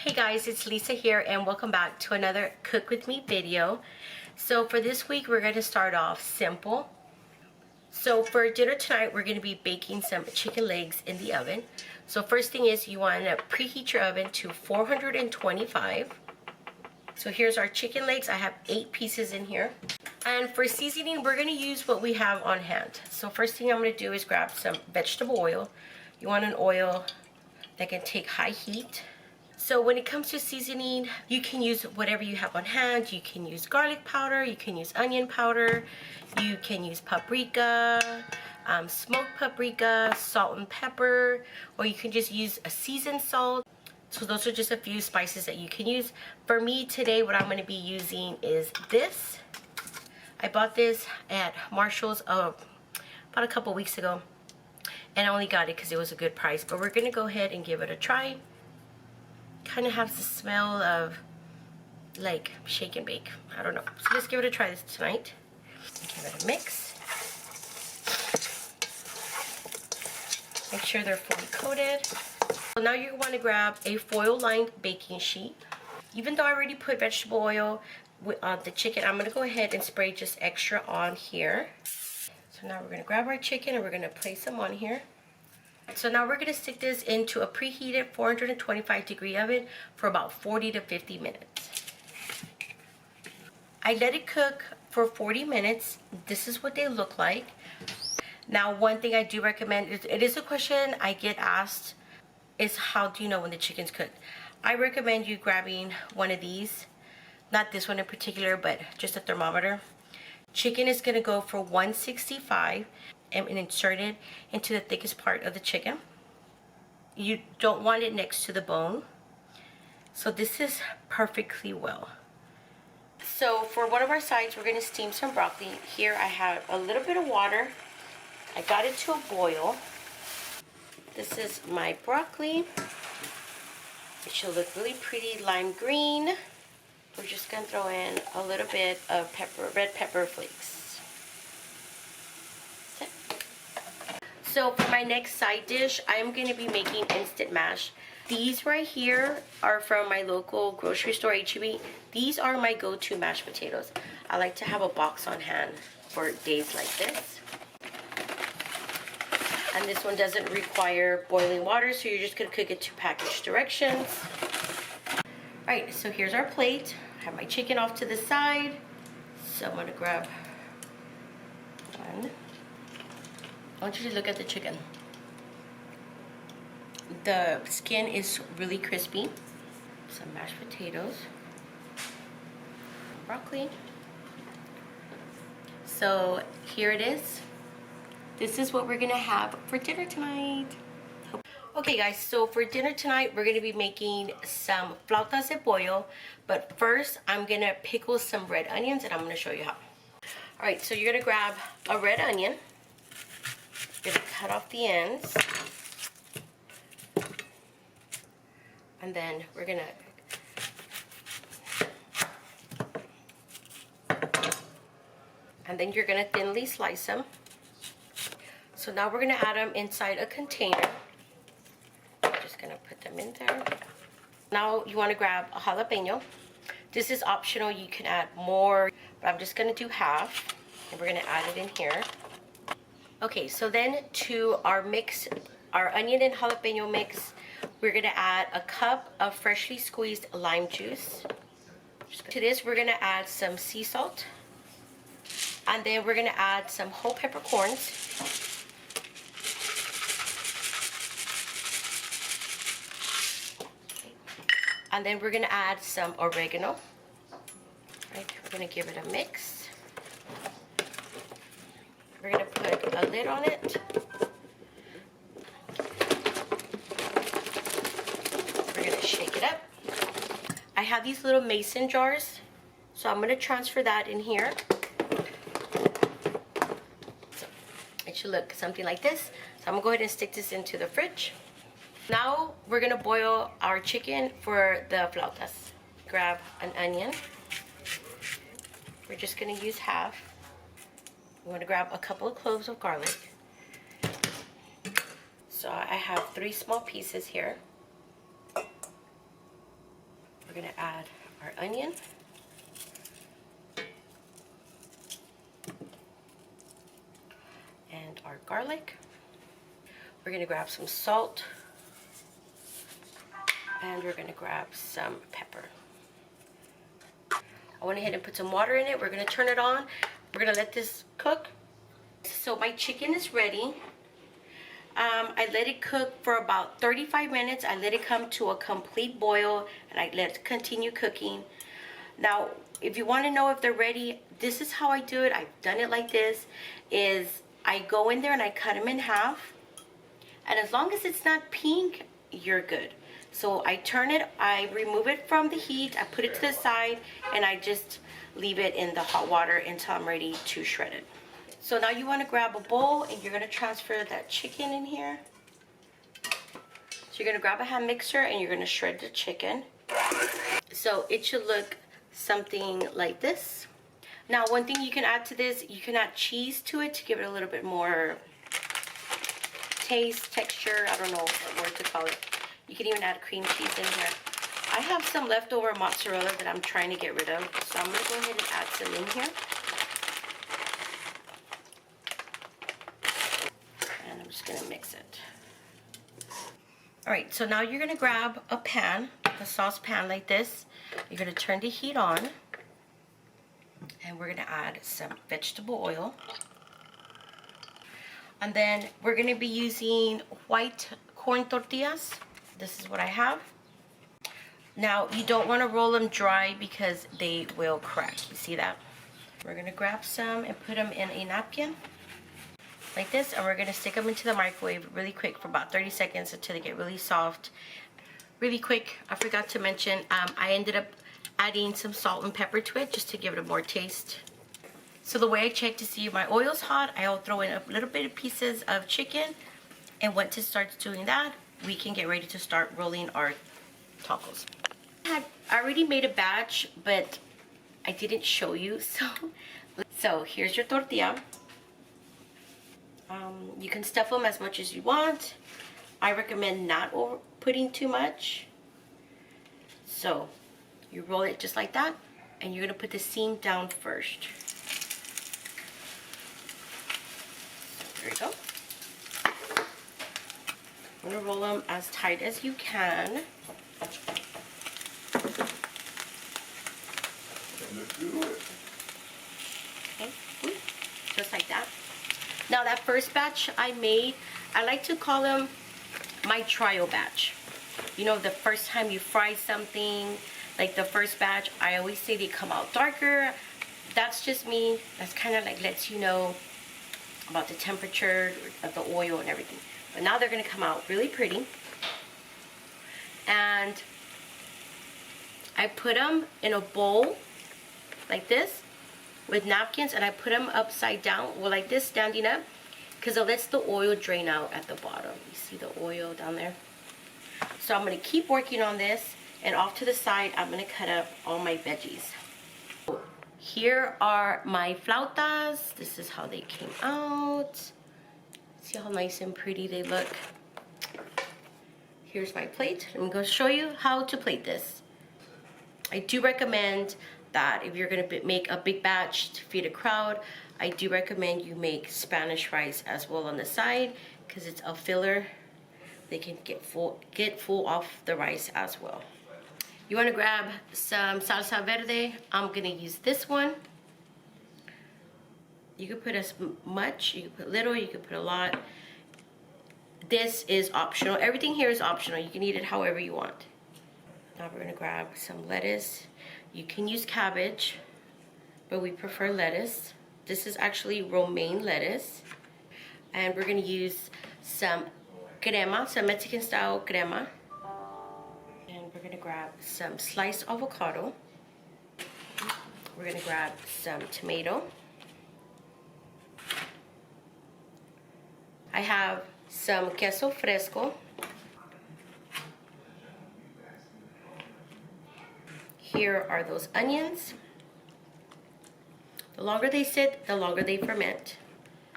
Hey guys, it's Lisa here and welcome back to another Cook With Me video. So for this week we're going to start off simple. So for dinner tonight we're going to be baking some chicken legs in the oven. So first thing is you want to preheat your oven to 425. So here's our chicken legs. I have 8 pieces in here. And for seasoning we're going to use what we have on hand. So first thing I'm going to do is grab some vegetable oil. You want an oil that can take high heat. So when it comes to seasoning, you can use whatever you have on hand. You can use garlic powder, you can use onion powder, you can use paprika, smoked paprika, salt and pepper, or you can just use a seasoned salt. So those are just a few spices that you can use. For me today, what I'm going to be using is this. I bought this at Marshall's about a couple weeks ago, and I only got it because it was a good price. But we're going to go ahead and give it a try. Kind of has the smell of like shake and bake. I don't know. So let's give it a try this tonight. Give it a mix. Make sure they're fully coated. So now you want to grab a foil lined baking sheet. Even though I already put vegetable oil on the chicken, I'm going to go ahead and spray just extra on here. So now we're going to grab our chicken and we're going to place them on here. So now we're going to stick this into a preheated 425-degree oven for about 40 to 50 minutes. I let it cook for 40 minutes. This is what they look like. Now one thing I do recommend, it is a question I get asked, is how do you know when the chicken's cooked? I recommend you grabbing one of these. Not this one in particular, but just a thermometer. Chicken is going to go for 165. And insert it into the thickest part of the chicken. You don't want it next to the bone. So this is perfectly well. So for one of our sides, we're going to steam some broccoli. Here I have a little bit of water. I got it to a boil. This is my broccoli. It should look really pretty lime green. We're just going to throw in a little bit of red pepper flakes. So for my next side dish, I'm going to be making instant mash. These right here are from my local grocery store, H-E-B. These are my go-to mashed potatoes. I like to have a box on hand for days like this. And this one doesn't require boiling water, so you're just going to cook it to package directions. Alright, so here's our plate. I have my chicken off to the side. So I'm going to grab one. I want you to look at the chicken. The skin is really crispy. Some mashed potatoes. Broccoli. So here it is. This is what we're gonna have for dinner tonight. Okay guys, so for dinner tonight we're gonna be making some flautas de pollo. But first I'm gonna pickle some red onions and I'm gonna show you how. Alright, so you're gonna grab a red onion. You're going to cut off the ends, and then we're going to, and then you're going to thinly slice them. So now we're going to add them inside a container. I'm just going to put them in there. Now you want to grab a jalapeno. This is optional, you can add more, but I'm just going to do half, and we're going to add it in here. Okay, so then to our mix, our onion and jalapeno mix, we're going to add a cup of freshly squeezed lime juice. To this, we're going to add some sea salt. And then we're going to add some whole peppercorns. And then we're going to add some oregano. Right, we're going to give it a mix. We're going to put a lid on it. We're going to shake it up. I have these little mason jars, so I'm going to transfer that in here. So it should look something like this. So I'm going to go ahead and stick this into the fridge. Now we're going to boil our chicken for the flautas. Grab an onion. We're just going to use half. You want to grab a couple of cloves of garlic. So I have 3 small pieces here. We're gonna add our onion. And our garlic. We're gonna grab some salt. And we're gonna grab some pepper. I went ahead and put some water in it. We're gonna turn it on. We're gonna let this cook. So my chicken is ready. I let it cook for about 35 minutes. I let it come to a complete boil and I let it continue cooking. Now, if you want to know if they're ready, this is how I do it. I've done it like this, is I go in there and I cut them in half. And as long as it's not pink, you're good. So I turn it, I remove it from the heat, I put it to the side, and I just leave it in the hot water until I'm ready to shred it. So now you want to grab a bowl and you're going to transfer that chicken in here. So you're going to grab a hand mixer and you're going to shred the chicken. So it should look something like this. Now one thing you can add to this, you can add cheese to it to give it a little bit more taste, texture, I don't know what word to call it. You can even add cream cheese in here. I have some leftover mozzarella that I'm trying to get rid of, so I'm going to go ahead and add some in here. And I'm just going to mix it. Alright, so now you're going to grab a pan, a saucepan like this. You're going to turn the heat on. And we're going to add some vegetable oil. And then we're going to be using white corn tortillas. This is what I have. Now, you don't want to roll them dry because they will crack. You see that? We're going to grab some and put them in a napkin like this. And we're going to stick them into the microwave really quick for about 30 seconds until they get really soft. Really quick, I forgot to mention, I ended up adding some salt and pepper to it just to give it a more taste. So the way I check to see if my oil's hot, I'll throw in a little bit of pieces of chicken. And once it starts doing that, we can get ready to start rolling our tacos. I already made a batch, but I didn't show you. So here's your tortilla. You can stuff them as much as you want. I recommend not putting too much. So you roll it just like that, and you're gonna put the seam down first. There you go. I'm gonna roll them as tight as you can. Okay, just like that. Now that first batch I made, I like to call them my trial batch. You know, the first time you fry something, like the first batch, I always say they come out darker. That's just me. That's kind of like lets you know about the temperature of the oil and everything. But now they're going to come out really pretty. And I put them in a bowl like this with napkins, and I put them upside down, well, like this, standing up, because it lets the oil drain out at the bottom. You see the oil down there? So I'm going to keep working on this, and off to the side, I'm going to cut up all my veggies. Here are my flautas. This is how they came out. See how nice and pretty they look. Here's my plate. I'm going to show you how to plate this. I do recommend that if you're going to make a big batch to feed a crowd, I do recommend you make Spanish rice as well on the side, because it's a filler. They can get full off the rice as well. You want to grab some salsa verde. I'm going to use this one. You can put as much, you can put little, you can put a lot. This is optional. Everything here is optional. You can eat it however you want. Now we're going to grab some lettuce. You can use cabbage, but we prefer lettuce. This is actually romaine lettuce. And we're going to use some crema, some Mexican style crema. And we're going to grab some sliced avocado. We're going to grab some tomato. I have some queso fresco. Here are those onions. The longer they sit, the longer they ferment.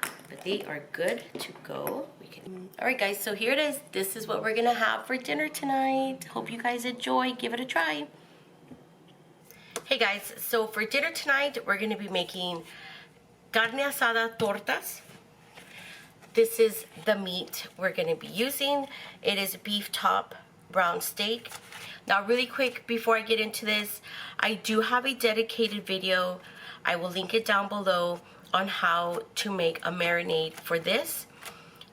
But they are good to go. Alright guys, so here it is. This is what we're gonna have for dinner tonight. Hope you guys enjoy. Give it a try. Hey guys, so for dinner tonight, we're going to be making carne asada tortas. This is the meat we're going to be using. It is beef top brown steak. Now really quick, before I get into this, I do have a dedicated video. I will link it down below on how to make a marinade for this.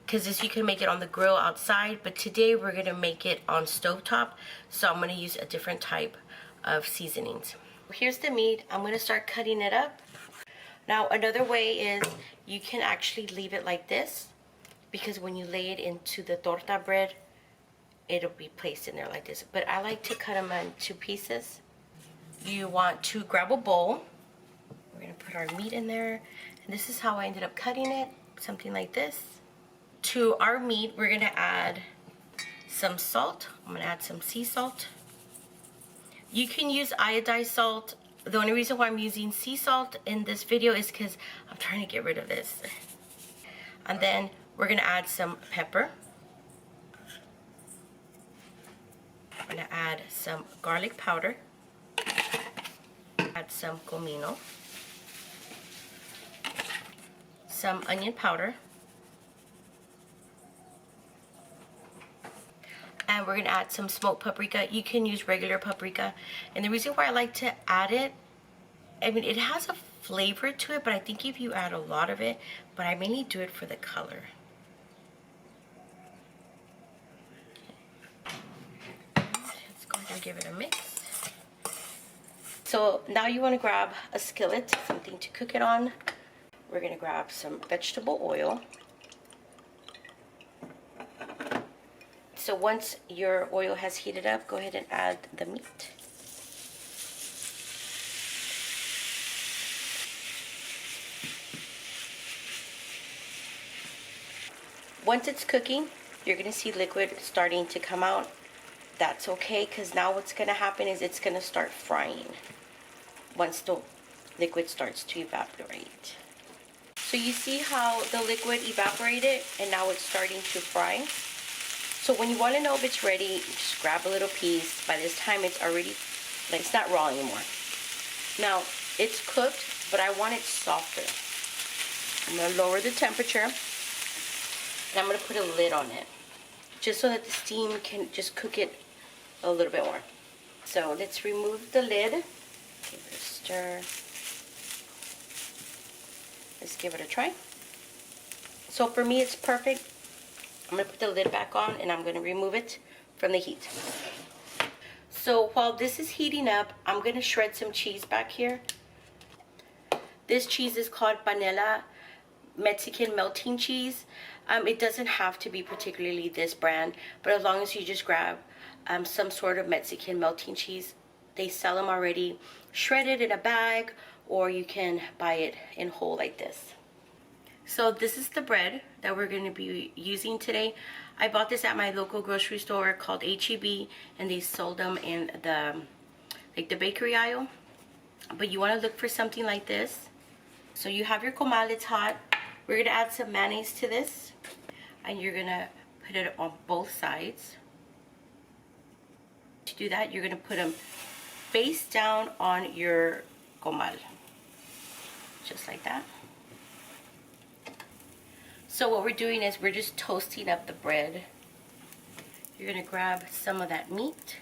Because this you can make it on the grill outside, but today we're going to make it on stovetop. So I'm going to use a different type of seasonings. Here's the meat. I'm going to start cutting it up. Now another way is you can actually leave it like this, because when you lay it into the torta bread, it'll be placed in there like this. But I like to cut them into pieces. You want to grab a bowl. We're going to put our meat in there. And this is how I ended up cutting it, something like this. To our meat, we're going to add some salt. I'm going to add some sea salt. You can use iodized salt. The only reason why I'm using sea salt in this video is because I'm trying to get rid of this. And then we're going to add some pepper. I'm going to add some garlic powder. Add some comino. Some onion powder. And we're going to add some smoked paprika. You can use regular paprika. And the reason why I like to add it, I mean, it has a flavor to it, but I think if you add a lot of it, but I mainly do it for the color. Let's go ahead and give it a mix. So now you want to grab a skillet, something to cook it on. We're going to grab some vegetable oil. So once your oil has heated up, go ahead and add the meat. Once it's cooking, you're going to see liquid starting to come out. That's okay, because now what's going to happen is it's going to start frying once the liquid starts to evaporate. So you see how the liquid evaporated and now it's starting to fry? So when you want to know if it's ready, just grab a little piece. By this time it's already, like, it's not raw anymore. Now, it's cooked, but I want it softer. I'm going to lower the temperature, and I'm going to put a lid on it, just so that the steam can just cook it a little bit more. So let's remove the lid. Give it a stir. Let's give it a try. So for me, it's perfect. I'm going to put the lid back on and I'm going to remove it from the heat. So while this is heating up, I'm going to shred some cheese back here. This cheese is called panela Mexican melting cheese. It doesn't have to be particularly this brand, but as long as you just grab some sort of Mexican melting cheese. They sell them already shredded in a bag, or you can buy it in whole like this. So this is the bread that we're going to be using today. I bought this at my local grocery store called H-E-B, and they sold them in the bakery aisle. But you want to look for something like this. So you have your comal, it's hot. We're going to add some mayonnaise to this, and you're going to put it on both sides. To do that, you're going to put them face down on your comal, just like that. So what we're doing is we're just toasting up the bread. You're going to grab some of that meat.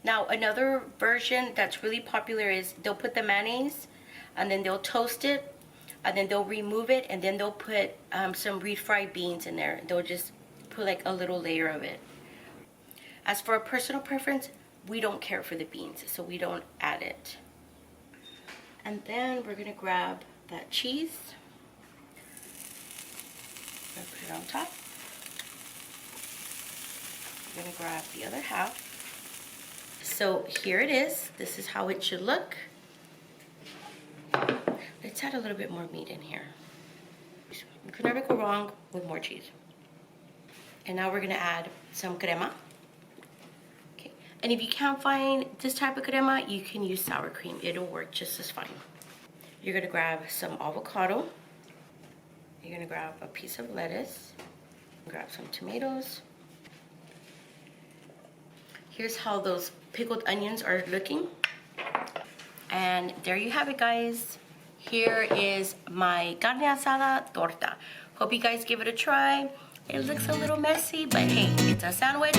Now another version that's really popular is they'll put the mayonnaise and then they'll toast it and then they'll remove it and then they'll put some refried beans in there. They'll just put like a little layer of it. As for a personal preference, we don't care for the beans, so we don't add it. And then we're going to grab that cheese. I'm going to put it on top. I'm going to grab the other half. So here it is. This is how it should look. Let's add a little bit more meat in here. You can never go wrong with more cheese. And now we're going to add some crema. Okay. And if you can't find this type of crema, you can use sour cream. It'll work just as fine. You're going to grab some avocado. You're going to grab a piece of lettuce. Grab some tomatoes. Here's how those pickled onions are looking. And there you have it, guys. Here is my carne asada torta. Hope you guys give it a try. It looks a little messy, but hey, it's a sandwich.